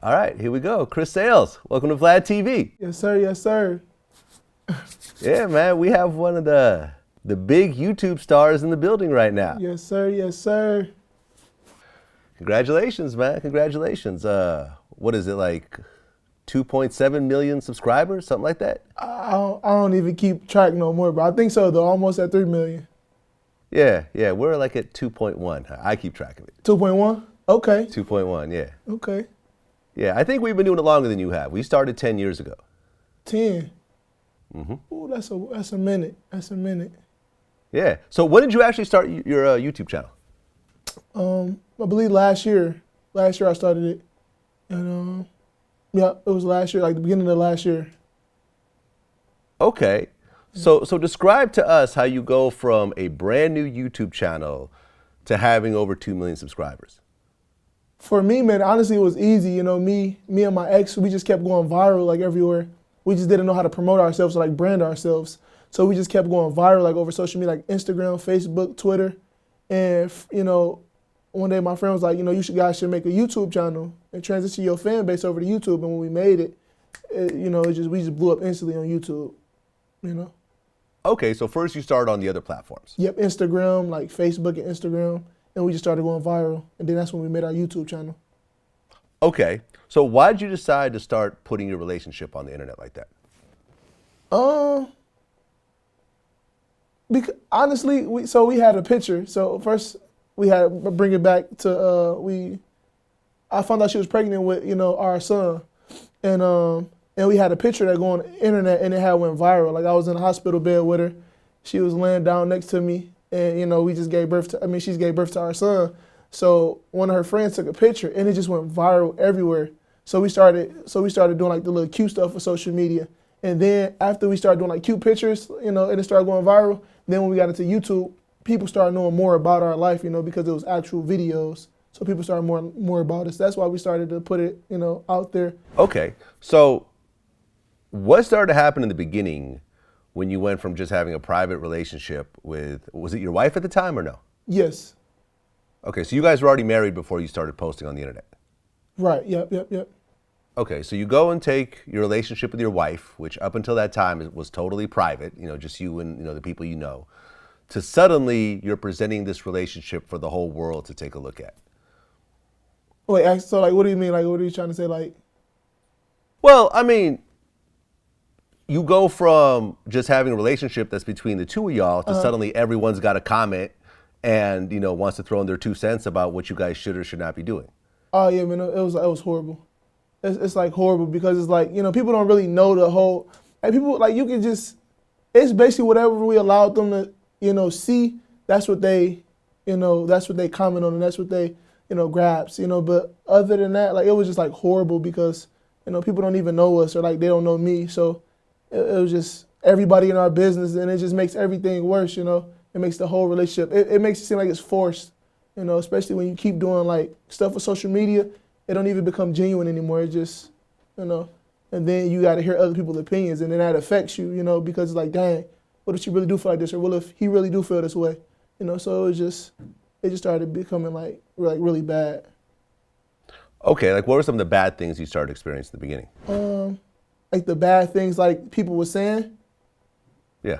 All right, here we go. Chris Sales, welcome to Vlad TV. Yes, sir. Yes, sir. Yeah, man, we have one of the big YouTube stars in the building right now. Yes, sir. Yes, sir. Congratulations, man. Congratulations. What is it, like 2.7 million subscribers, something like that? I don't even keep track no more, but I think so, though. Almost at 3 million. Yeah, we're like at 2.1. I keep track of it. 2.1? Okay. 2.1, yeah. Okay. Yeah, I think we've been doing it longer than you have. We started 10 years ago. 10. Ooh, that's a minute. That's a minute. Yeah. So when did you actually start your YouTube channel? I believe last year. Last year I started it. And yeah, it was last year, like the beginning of last year. Okay. So describe to us how you go from a brand new YouTube channel to having over 2 million subscribers. For me, man, honestly, it was easy. You know, me and my ex, we just kept going viral like everywhere. We just didn't know how to promote ourselves or like brand ourselves. So we just kept going viral like over social media, like Instagram, Facebook, Twitter. And, you know, one day my friend was like, you know, guys should make a YouTube channel and transition your fan base over to YouTube. And when we made it, we just blew up instantly on YouTube, you know. Okay, so first you started on the other platforms. Yep, Instagram, like Facebook and Instagram. And we just started going viral. And then that's when we made our YouTube channel. Okay, so why did you decide to start putting your relationship on the internet like that? Because honestly, we had a picture. So first we had to bring it back to I found out she was pregnant with, you know, our son. And we had a picture that go on the internet and it had went viral. Like I was in a hospital bed with her. She was laying down next to me and, you know, she gave birth to our son. So one of her friends took a picture and it just went viral everywhere. So we started doing like the little cute stuff for social media. And then after we started doing like cute pictures, you know, and it started going viral, then when we got into YouTube, people started knowing more about our life, you know, because it was actual videos. So people started more about us. That's why we started to put it, you know, out there. Okay, so what started to happen in the beginning when you went from just having a private relationship with, was it your wife at the time or no? Yes. Okay, so you guys were already married before you started posting on the internet. Right, yep. Okay, so you go and take your relationship with your wife, which up until that time was totally private, you know, just you and, you know, the people you know, to suddenly you're presenting this relationship for the whole world to take a look at. Wait, so like, what do you mean? Like, what are you trying to say? Like, well, I mean, you go from just having a relationship that's between the two of y'all to suddenly everyone's got a comment and, you know, wants to throw in their 2 cents about what you guys should or should not be doing. Oh yeah, man, it was horrible. It's like horrible because it's like, you know, people don't really know the whole, like people, like you can just, it's basically whatever we allowed them to, you know, see, that's what they comment on and that's what they, you know, grabs, you know, but other than that, like it was just like horrible because, you know, people don't even know us or like they don't know me. So it was just everybody in our business and it just makes everything worse, you know. It makes the whole relationship, it makes it seem like it's forced, you know, especially when you keep doing like stuff with social media. It don't even become genuine anymore. It just, you know, and then you got to hear other people's opinions and then that affects you, you know, because it's like, dang, what if she really do feel like this? Or what if he really do feel this way? You know, so it just started becoming like really bad. Okay, like what were some of the bad things you started experiencing in the beginning? Like the bad things like people were saying? Yeah.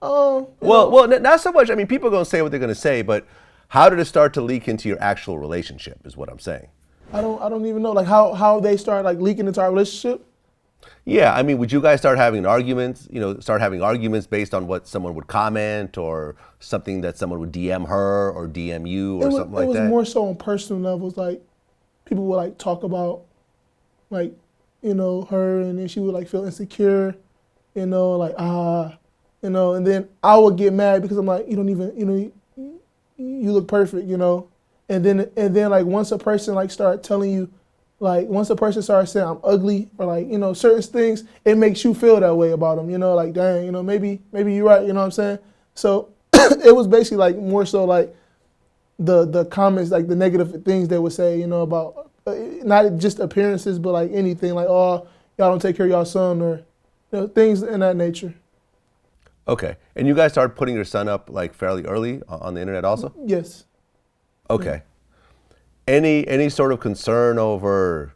Well, not so much. I mean, people are going to say what they're going to say, but how did it start to leak into your actual relationship is what I'm saying. I don't even know, like how they start like leaking into our relationship. Yeah, I mean, would you guys start having arguments, based on what someone would comment or something that someone would DM her or DM you or something like that? It was more so on personal levels, like people would like talk about like, you know, her and then she would like feel insecure, you know, like, you know, and then I would get mad because I'm like, you don't even, you know, you look perfect, you know. And then like once a person like start telling you, like once a person starts saying I'm ugly or like, you know, certain things, it makes you feel that way about them, you know, like dang, you know, maybe you're right, you know what I'm saying? So it was basically like more so like the comments, like the negative things they would say, you know, about not just appearances, but like anything like, oh, y'all don't take care of y'all son or, you know, things in that nature. Okay, and you guys started putting your son up like fairly early on the internet also? Yes. Okay. Any sort of concern over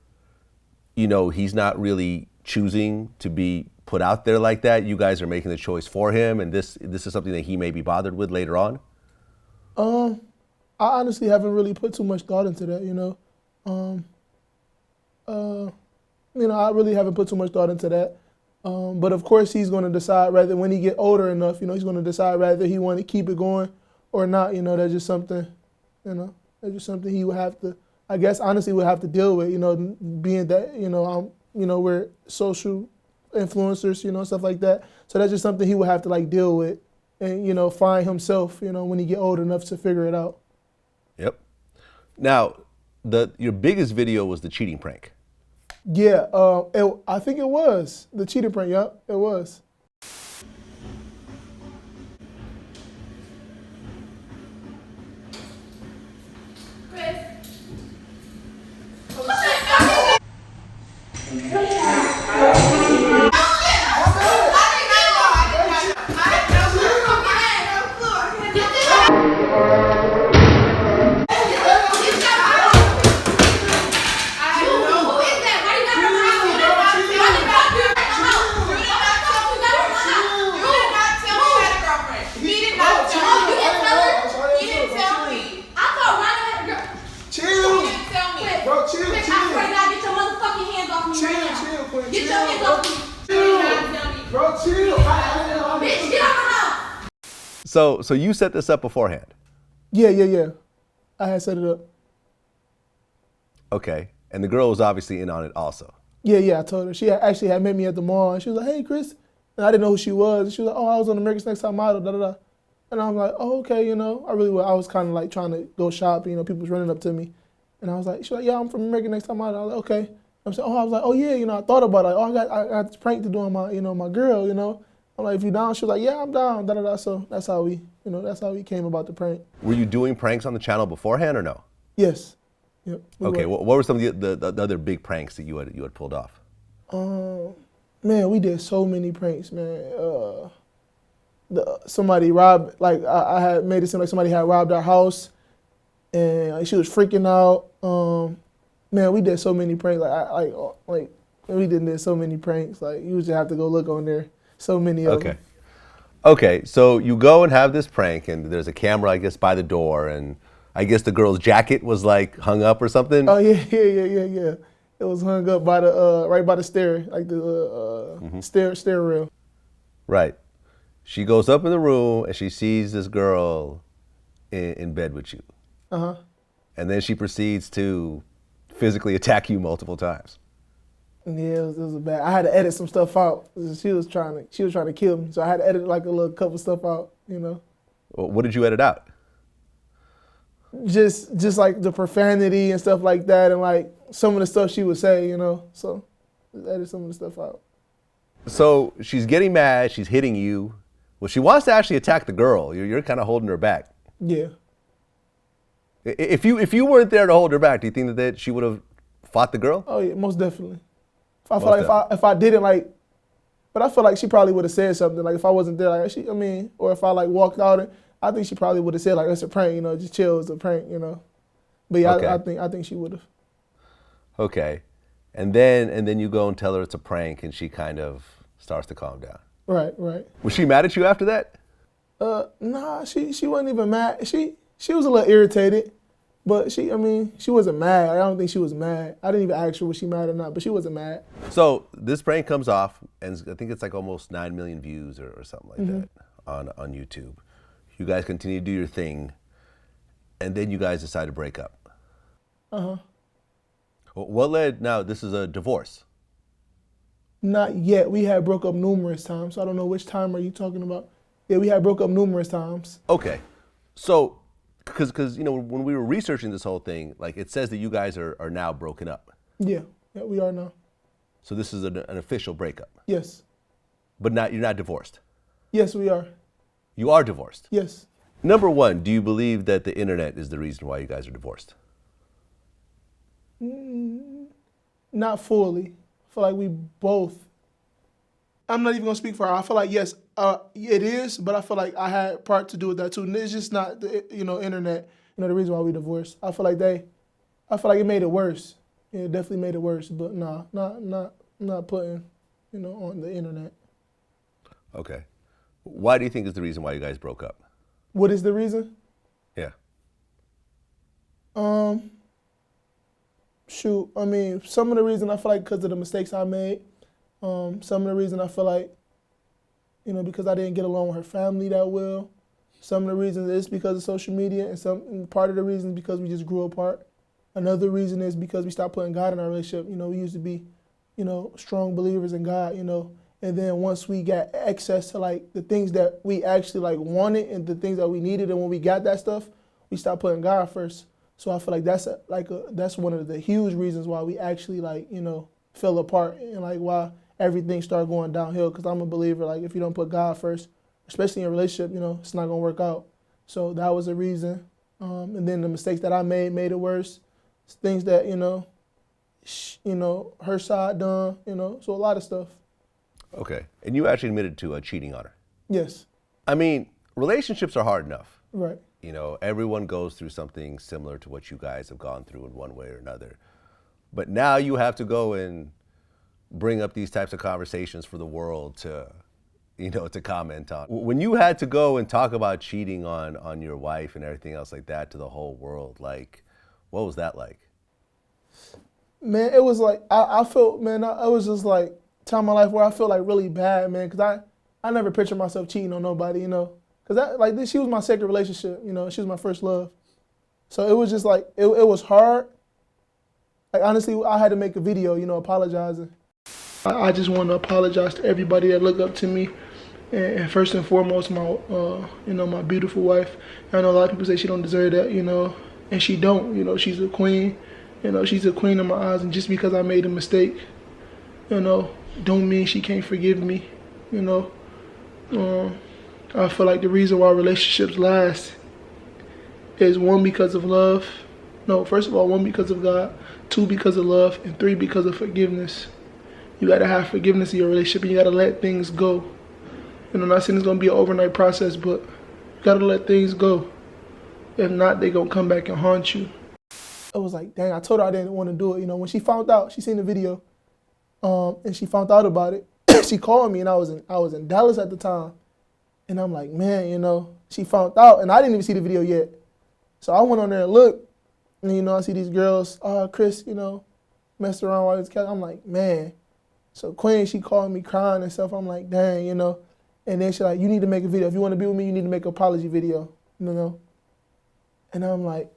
he's not really choosing to be put out there like that? You guys are making the choice for him, and this is something that he may be bothered with later on? I honestly haven't really put too much thought into that, I really haven't put too much thought into that. But of course, he's going to decide rather when he get older enough. He's going to decide whether he want to keep it going or not. That's just something. That's just something he would have to. I guess honestly would have to deal with. Being that we're social influencers. Stuff like that. So that's just something he would have to like deal with, and find himself. When he get old enough to figure it out. Yep. Now, your biggest video was the cheating prank. Yeah, I think it was the cheating prank. Yep, it was. So you set this up beforehand? Yeah. I had set it up. Okay. And the girl was obviously in on it also. Yeah, I told her. She actually had met me at the mall, and she was like, "Hey, Chris," and I didn't know who she was. And she was like, "Oh, I was on America's Next Top Model, da da da," and I was like, "Oh, okay, I was kind of like trying to go shop, people was running up to me, and I was like, she was like, "Yeah, I'm from America's Next Top Model." I was like, "Okay." I was like, "Oh yeah," I thought about it, like, "Oh, I got this prank to do on my, my girl, I'm like, "If you down?" She was like, "Yeah, I'm down, da da da." So that's how we came about the prank. Were you doing pranks on the channel beforehand or no? Yes. Yep. Okay. What were some of the other big pranks that you had pulled off? Man, we did so many pranks, man. Somebody robbed, like I had made it seem like somebody had robbed our house, and she was freaking out. Man, we did so many pranks. Like we did so many pranks. Like you just have to go look on there. So many of them. Okay. So you go and have this prank, and there's a camera, I guess, by the door, and I guess the girl's jacket was like hung up or something. Oh yeah. It was hung up by the right by the stair, like the stair rail. Right. She goes up in the room and she sees this girl in bed with you. And then she proceeds to physically attack you multiple times. Yeah, it was bad. I had to edit some stuff out. She was trying to kill me, so I had to edit like a little couple stuff out. Well, what did you edit out? Just like the profanity and stuff like that, and like some of the stuff she would say, So just edit some of the stuff out. So she's getting mad. She's hitting you. Well, she wants to actually attack the girl. You're kind of holding her back. Yeah. If you weren't there to hold her back, do you think that she would have fought the girl? Oh yeah, most definitely. I feel like if I didn't like, but I feel like she probably would have said something like if I wasn't there, like or if I like walked out, and I think she probably would have said like it's a prank, just chill, it's a prank, But yeah, okay. I think she would have. Okay, and then you go and tell her it's a prank, and she kind of starts to calm down. Right. Was she mad at you after that? Nah, she wasn't even mad. She was a little irritated, but she wasn't mad. I don't think she was mad. I didn't even ask her was she mad or not, but she wasn't mad. So this prank comes off, and I think it's like almost 9 million views or something like that on YouTube. You guys continue to do your thing, and then you guys decide to break up. What led? Now this is a divorce. Not yet. We had broke up numerous times, so I don't know which time are you talking about. Yeah, we had broke up numerous times. Okay, so because when we were researching this whole thing, like it says that you guys are now broken up. Yeah, we are now. So this is an official breakup. Yes. But you're not divorced. Yes, we are. You are divorced. Yes. Number one, do you believe that the internet is the reason why you guys are divorced? Not fully. I feel like we both. I'm not even gonna speak for her. I feel like yes, it is, but I feel like I had part to do with that too. And it's just not the internet. The reason why we divorced. I feel like it made it worse. Yeah, it definitely made it worse. But nah, not putting, on the internet. Okay. Why do you think is the reason why you guys broke up? What is the reason? Yeah. Shoot, I mean, some of the reason I feel like because of the mistakes I made. Some of the reason I feel like, because I didn't get along with her family that well. Some of the reasons is because of social media, and part of the reason is because we just grew apart. Another reason is because we stopped putting God in our relationship. We used to be, strong believers in God, and then once we got access to like the things that we actually like wanted and the things that we needed, and when we got that stuff, we stopped putting God first. So I feel like that's one of the huge reasons why we actually fell apart and like why everything started going downhill. Because I'm a believer, like if you don't put God first, especially in a relationship, it's not gonna work out. So that was a reason. And then the mistakes that I made it worse. Things that her side done, so a lot of stuff. Okay. And you actually admitted to cheating on her. Yes. I mean, relationships are hard enough. Right. Everyone goes through something similar to what you guys have gone through in one way or another. But now you have to go and bring up these types of conversations for the world to comment on. When you had to go and talk about cheating on your wife and everything else like that to the whole world, like, what was that like? Man, it was like, I felt, man, I was just like, time in my life where I feel like really bad, man, because I never pictured myself cheating on nobody, because she was my second relationship, she was my first love. So it was just like, it was hard. Like, honestly, I had to make a video, apologizing. I just want to apologize to everybody that looked up to me. And first and foremost, my beautiful wife. I know a lot of people say she don't deserve that, and she don't, she's a queen. She's a queen in my eyes, and just because I made a mistake, don't mean she can't forgive me, I feel like the reason why relationships last is one, because of love. No, first of all, one, because of God, two, because of love, and three, because of forgiveness. You gotta have forgiveness in your relationship, and you gotta let things go. I'm not saying it's gonna be an overnight process, but you gotta let things go. If not, they gonna come back and haunt you. I was like, dang, I told her I didn't want to do it. When she found out, she seen the video, and she found out about it. She called me, and I was in Dallas at the time, and I'm like, man, she found out, and I didn't even see the video yet. So I went on there and looked, and I see these girls, Chris, messed around while this cat. I'm like, man. So Queen, she called me crying and stuff. I'm like, dang, and then she like, you need to make a video. If you want to be with me, you need to make an apology video, And I'm like,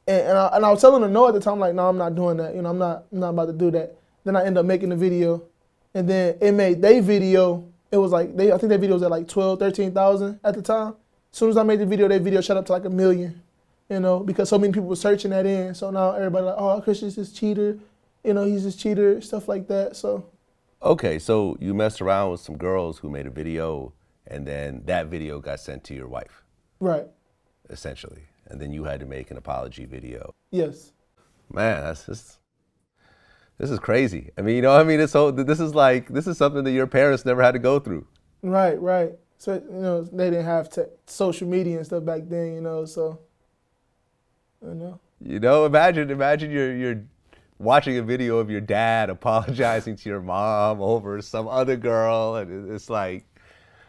and I was telling her no at the time, like, no, I'm not doing that. I'm not about to do that. Then I end up making the video, and then it made their video. It was like I think their video was at like 12, 13,000 at the time. As soon as I made the video, their video shot up to like 1 million, because so many people were searching that in. So now everybody like, oh, Christian's this cheater, he's this cheater, stuff like that. So. Okay, so you messed around with some girls who made a video, and then that video got sent to your wife. Right. Essentially. And then you had to make an apology video. Yes. Man, this is crazy. I mean, this is something that your parents never had to go through. Right. So, they didn't have social media and stuff back then, so, Imagine you're watching a video of your dad apologizing to your mom over some other girl, and it's like,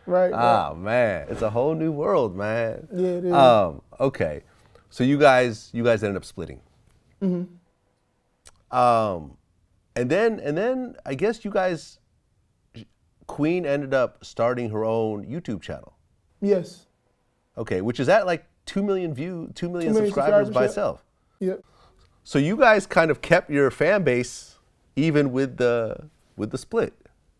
right. Man, it's a whole new world, man. Yeah, it is. Okay, so you guys ended up splitting. Mm-hmm. And then I guess you guys, Queen ended up starting her own YouTube channel. Yes. Okay, which is at like 2 million subscribers by itself. Yep. So you guys kind of kept your fan base even with the split.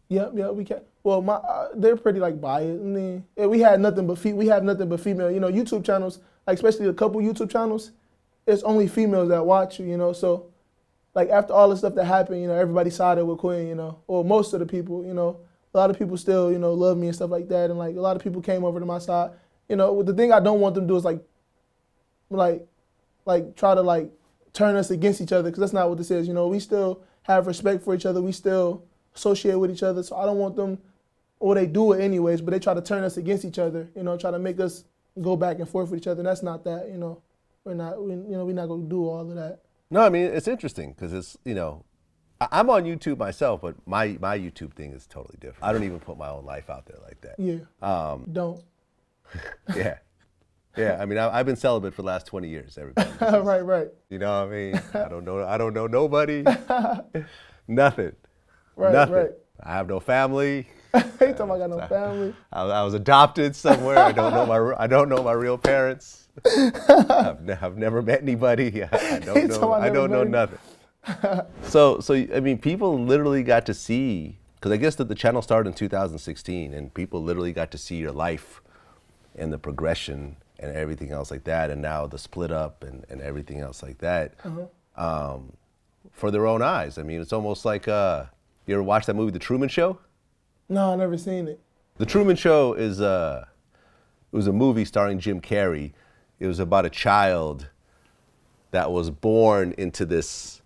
Yep, we kept. Well, they're pretty like biased. I mean, we have nothing but female. YouTube channels, like especially a couple YouTube channels, it's only females that watch you. So, like after all the stuff that happened, everybody sided with Queen. Or most of the people. A lot of people still love me and stuff like that, and like a lot of people came over to my side. The thing I don't want them to do is like try to like turn us against each other, because that's not what this is. We still have respect for each other. We still associate with each other. So I don't want them, or they do it anyways, but they try to turn us against each other, try to make us go back and forth with each other. And that's not that, we're not going to do all of that. No, I mean, it's interesting because it's, I'm on YouTube myself, but my YouTube thing is totally different. I don't even put my own life out there like that. Yeah. Don't. Yeah. Yeah, I mean, I've been celibate for the last 20 years, everybody. Right. You know what I mean? I don't know nobody. Nothing. Right, Nothing. right. I have no family. He talking about I got no family. I was adopted somewhere. I don't know my real parents. I've never met anybody. I don't know nothing. So I mean, people literally got to see, because I guess that the channel started in 2016, and people literally got to see your life and the progression and everything else like that, and now the split up and everything else like that, for their own eyes. I mean, it's almost like, you ever watch that movie, The Truman Show? No, I never seen it. The Truman Show is it was a movie starring Jim Carrey. It was about a child that was born into this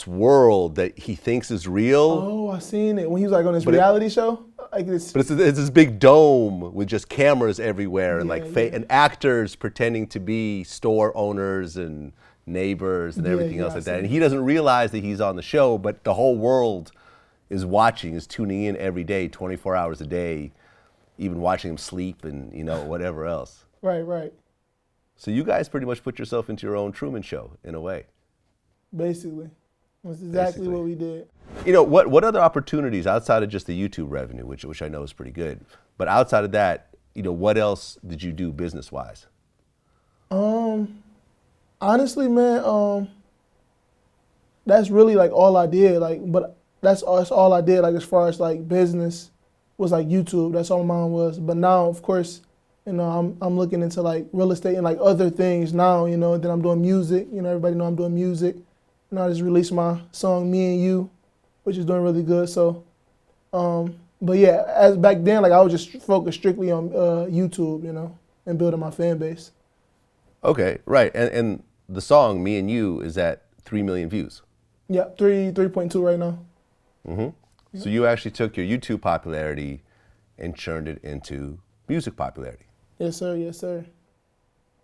world that he thinks is real. Oh, I seen it when he was like on this reality show. Like this. But it's this big dome with just cameras everywhere and Yeah, and actors pretending to be store owners and neighbors and everything else like that. And he doesn't realize that he's on the show, but the whole world is watching, is tuning in every day, 24 hours a day, even watching him sleep and whatever else. Right. So you guys pretty much put yourself into your own Truman Show in a way. Basically. That's exactly what we did. What other opportunities outside of just the YouTube revenue, which I know is pretty good, but outside of that, what else did you do business-wise? Honestly, man, that's really like all I did. But that's all I did. Like as far as like business was like YouTube. That's all mine was. But now, of course, I'm looking into like real estate and like other things now. And then I'm doing music. Everybody know I'm doing music. I just released my song "Me and You," which is doing really good. So, but yeah, as back then, like I was just focused strictly on YouTube, and building my fan base. Okay, right, and the song "Me and You" is at 3 million views. Yeah, 3.2 right now. Mm-hmm. So you actually took your YouTube popularity and churned it into music popularity. Yes, sir. Yes, sir.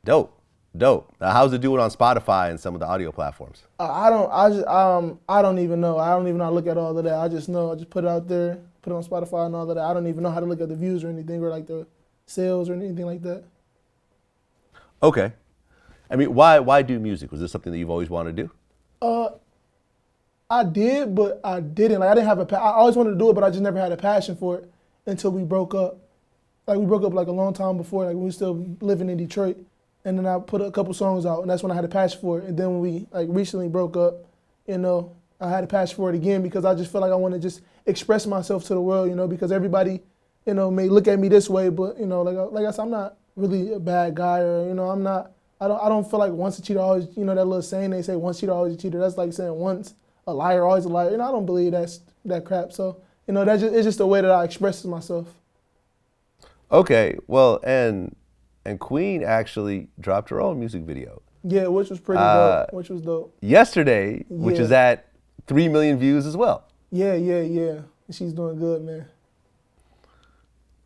Dope. Now, how's it doing on Spotify and some of the audio platforms? I don't even know. I don't even know how to look at all of that. I just know. I just put it out there, put it on Spotify and all of that. I don't even know how to look at the views or anything, or like the sales or anything like that. Okay. I mean, why do music? Was this something that you've always wanted to do? I did, but I didn't. Like I didn't have I always wanted to do it, but I just never had a passion for it until we broke up. Like we broke up like a long time before. Like we were still living in Detroit. And then I put a couple songs out, and that's when I had a passion for it. And then when we like recently broke up, I had a passion for it again because I just felt like I want to just express myself to the world, because everybody, may look at me this way, but like I said, I'm not really a bad guy, or I don't feel like once a cheater always, that little saying they say once cheater always a cheater. That's like saying once a liar always a liar. I don't believe that crap. So it's just a way that I express myself. Okay, well, and Queen actually dropped her own music video. Yeah, which was pretty dope. Which was dope. Yesterday, which is at 3 million views as well. Yeah. She's doing good, man.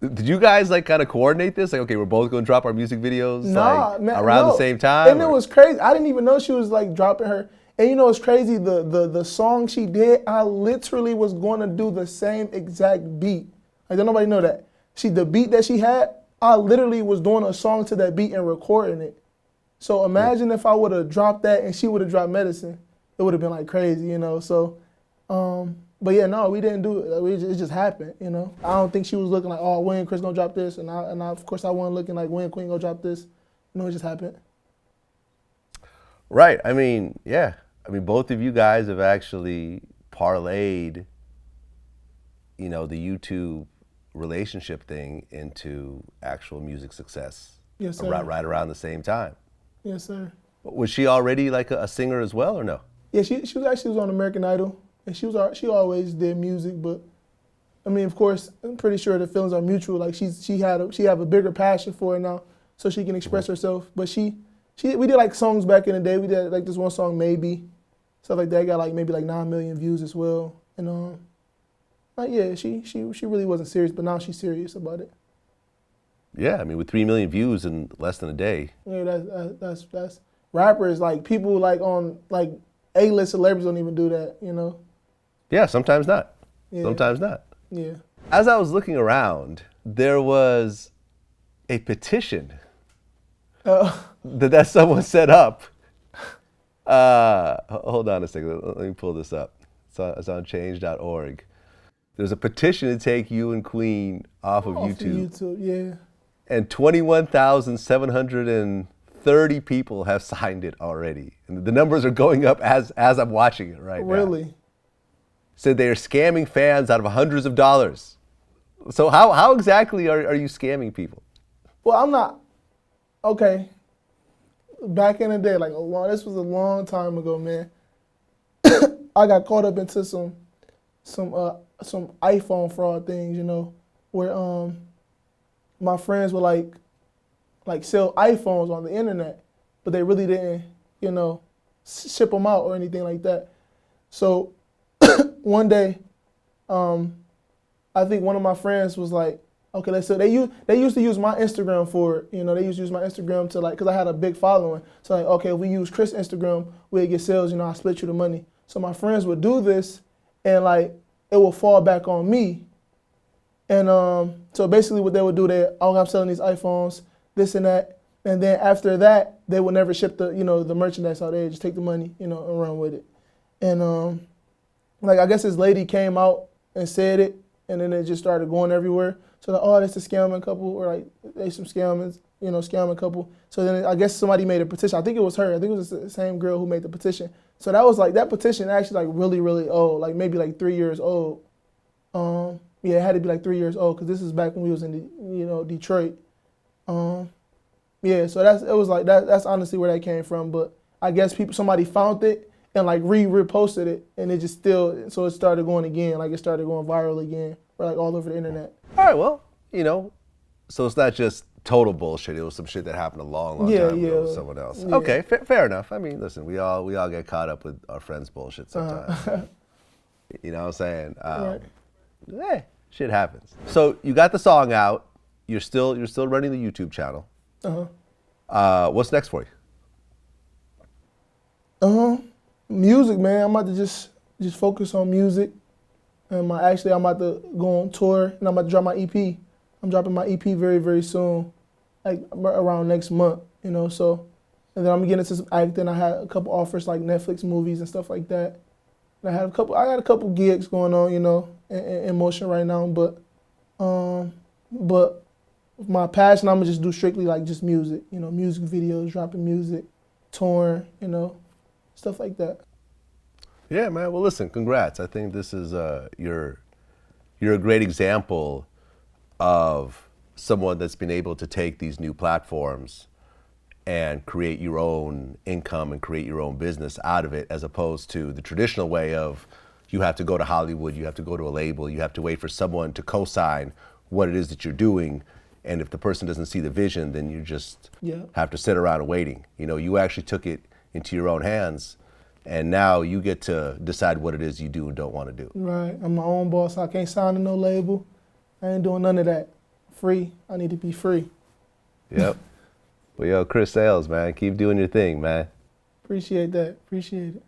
Did you guys like kind of coordinate this? Like, okay, we're both going to drop our music videos around the same time? And it was crazy. I didn't even know she was like dropping her. And it's crazy, the song she did, I literally was going to do the same exact beat. Like, don't nobody know that. The beat that she had, I literally was doing a song to that beat and recording it. So imagine if I would have dropped that and she would have dropped Medicine. It would have been like crazy, So, but yeah, no, we didn't do it. It just happened, I don't think she was looking like, oh, when Chris gonna drop this? And I of course, I wasn't looking like, when Queen gonna drop this? It just happened. Right. I mean, yeah. I mean, both of you guys have actually parlayed, the YouTube relationship thing into actual music success. Yes, sir. Right around the same time. Yes, sir. Was she already like a singer as well, or no? Yeah, she was on American Idol, and she always did music. But I mean, of course, I'm pretty sure the feelings are mutual. Like she have a bigger passion for it now, so she can express herself. But we did like songs back in the day. We did like this one song, Maybe, stuff like that. Got like maybe like 9 million views as well. And yeah, she really wasn't serious, but now she's serious about it. Yeah, I mean, with 3 million views in less than a day. Yeah, that's rappers, like people like on like A-list celebrities don't even do that, you know? Yeah, sometimes not. Yeah. Sometimes not. Yeah. As I was looking around, there was a petition that someone set up. Hold on a second. Let me pull this up. It's on change.org. There's a petition to take you and Queen off of YouTube. YouTube, yeah. And 21,730 people have signed it already. And the numbers are going up as I'm watching it right now. Really? Said they are scamming fans out of hundreds of dollars. So how exactly are you scamming people? Well, I'm not. Okay. Back in the day, this was a long time ago, man. I got caught up into some iPhone fraud things, you know, where my friends would like sell iPhones on the internet, but they really didn't, you know, ship them out or anything like that. So one day, I think one of my friends was like, okay, let's say they used to use my Instagram for it. You know, they used to use my Instagram to because I had a big following. So like, okay, if we use Chris' Instagram, we'd get sales, you know, I split you the money. So my friends would do this and it will fall back on me. And so basically what they would do, I'm selling these iPhones, this and that. And then after that, they would never ship the merchandise out. They just take the money, you know, and run with it. And I guess this lady came out and said it, and then it just started going everywhere. So that's a scamming couple, or they some scamming, you know, scamming couple. So then I guess somebody made a petition. I think it was her. I think it was the same girl who made the petition. So that petition actually really, really old, maybe 3 years old. Yeah, it had to be 3 years old because this is back when we was in Detroit. Yeah, so that's honestly where that came from. But I guess somebody found it and reposted it, and it just so it started going again, it started going viral again, or all over the internet. All right, well, you know, so it's not just total bullshit. It was some shit that happened a long time ago with someone else. Yeah. Okay, fair enough. I mean, listen, we all get caught up with our friends' bullshit sometimes. You know what I'm saying? Right. Shit happens. So you got the song out. You're still running the YouTube channel. What's next for you? Music, man. I'm about to just focus on music. And I'm about to go on tour, and I'm about to drop my EP. I'm dropping my EP very, very soon, around next month, you know. So, and then I'm getting into some acting. I had a couple offers Netflix movies and stuff like that. And I got a couple gigs going on, you know, in motion right now. But my passion, I'm gonna just do strictly just music, you know, music videos, dropping music, touring, you know, stuff like that. Yeah, man. Well, listen, congrats. I think this is you're a great example of someone that's been able to take these new platforms and create your own income and create your own business out of it, as opposed to the traditional way of you have to go to Hollywood, you have to go to a label, you have to wait for someone to co-sign what it is that you're doing. And if the person doesn't see the vision, then you just have to sit around waiting. You know, you actually took it into your own hands. And now you get to decide what it is you do and don't want to do. Right. I'm my own boss. I can't sign to no label. I ain't doing none of that. Free. I need to be free. Yep. Well, yo, Chris Sales, man, keep doing your thing, man. Appreciate that. Appreciate it.